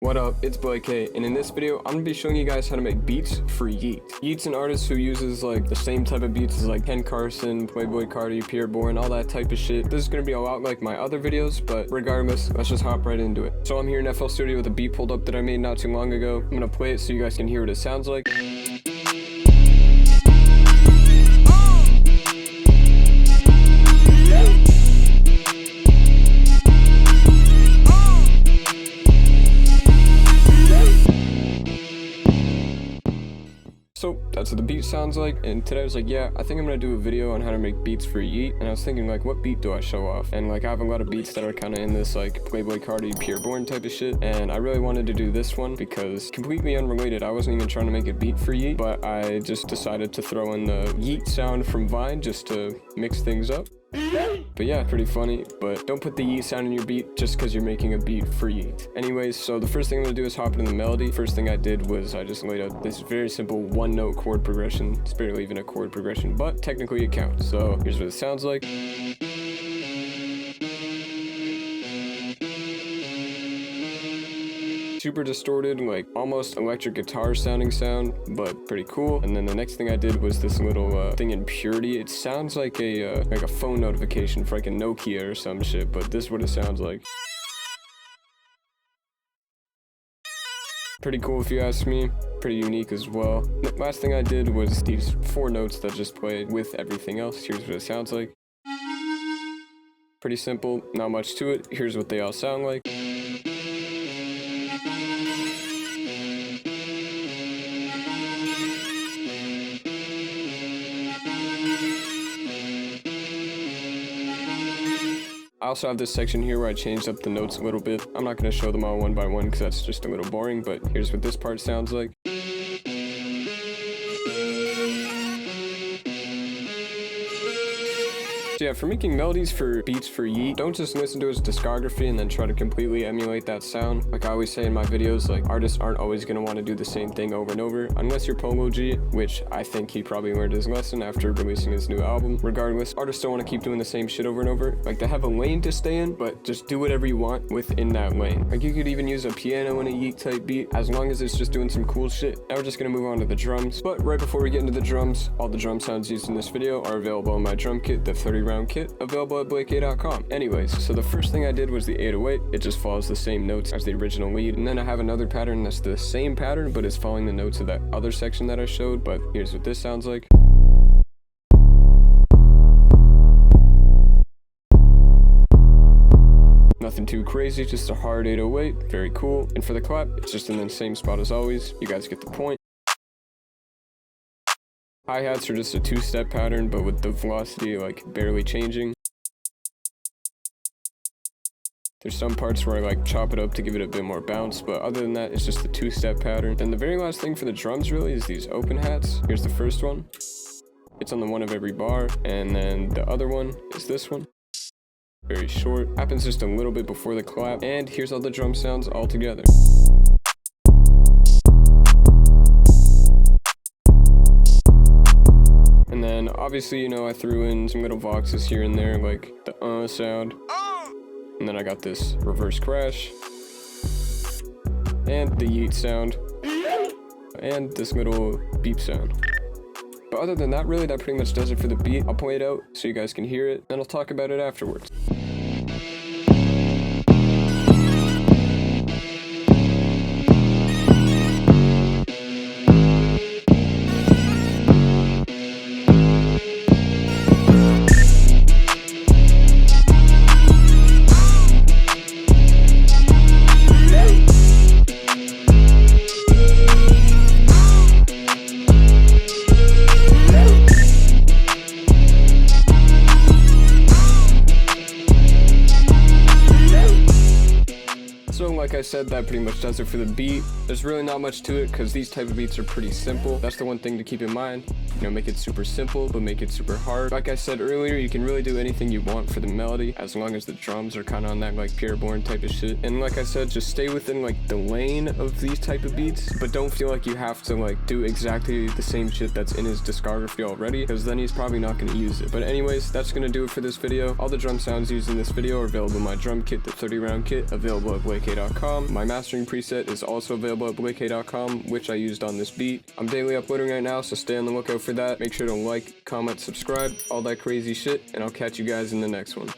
What up, it's Blake A, and in this video, I'm gonna be showing you guys how to make beats for Yeat. Yeat's an artist who uses like the same type of beats as like Carson, Playboy Cardi, Pierre Bourne, all that type of shit. This is gonna be a lot like my other videos, but regardless, let's just hop right into it. So I'm here in FL Studio with a beat pulled up that I made not too long ago. I'm gonna play it so you guys can hear what it sounds like. So that's what the beat sounds like, and today I was like, yeah, I think I'm gonna do a video on how to make beats for Yeat, and I was thinking like, what beat do I show off? And like, I have a lot of beats that are kind of in this like Playboy Cardi, Pierre Bourne type of shit, and I really wanted to do this one because completely unrelated. I wasn't even trying to make a beat for Yeat, but I just decided to throw in the Yeat sound from Vine just to mix things up. But yeah, pretty funny, but don't put the Yeat sound in your beat just because you're making a beat for Yeat. Anyways, so the first thing I'm gonna do is hop into the melody. First thing I did was I just laid out this very simple one note chord progression. It's barely even a chord progression, but technically it counts. So here's what it sounds like. Super distorted, like almost electric guitar sounding sound, but pretty cool. And then the next thing I did was this little thing in Purity. It sounds like a phone notification for like a Nokia or some shit, but this is what it sounds like. Pretty cool if you ask me, pretty unique as well. The last thing I did was these 4 notes that just played with everything else. Here's what it sounds like. Pretty simple, not much to it. Here's what they all sound like. I also have this section here where I changed up the notes a little bit. I'm not going to show them all one by one because that's just a little boring, but here's what this part sounds like. So yeah, for making melodies for beats for Yeat, don't just listen to his discography and then try to completely emulate that sound. Like I always say in my videos, like artists aren't always going to want to do the same thing over and over, unless you're Polo G, which I think he probably learned his lesson after releasing his new album. Regardless, artists don't want to keep doing the same shit over and over. Like they have a lane to stay in, but just do whatever you want within that lane. Like you could even use a piano in a Yeat type beat, as long as it's just doing some cool shit. Now we're just going to move on to the drums. But right before we get into the drums, all the drum sounds used in this video are available in my drum kit, the 30 round kit, available at blakea.com. Anyways, so the first thing I did was the 808. It just follows the same notes as the original lead, and then I have another pattern that's the same pattern but is following the notes of that other section that I showed. But here's what this sounds like. Nothing too crazy, just a hard 808. Very cool. And for the clap, it's just in the same spot as always. You guys get the point. Hi-hats are just a 2-step pattern, but with the velocity like barely changing. There's some parts where I like chop it up to give it a bit more bounce, but other than that, it's just a 2-step pattern. Then the very last thing for the drums really is these open hats. Here's the first one. It's on the one of every bar, and then the other one is this one. Very short. Happens just a little bit before the clap, and here's all the drum sounds all together. And then obviously, you know, I threw in some little voxes here and there, like the sound. And then I got this reverse crash. And the Yeat sound. And this little beep sound. But other than that, really, that pretty much does it for the beat. I'll play it out so you guys can hear it, and I'll talk about it afterwards. So like I said, that pretty much does it for the beat. There's really not much to it because these type of beats are pretty simple. That's the one thing to keep in mind. You know, make it super simple, but make it super hard. Like I said earlier, you can really do anything you want for the melody, as long as the drums are kind of on that like Pierre Bourne type of shit. And like I said, just stay within like the lane of these type of beats, but don't feel like you have to like do exactly the same shit that's in his discography already, because then he's probably not going to use it. But anyways, that's going to do it for this video. All the drum sounds used in this video are available in my drum kit, the 30 round kit, available at blakea.com. My mastering preset is also available at blake.com, which I used on this beat. I'm daily uploading right now, so stay on the lookout for that. Make sure to like, comment, subscribe, all that crazy shit, and I'll catch you guys in the next one.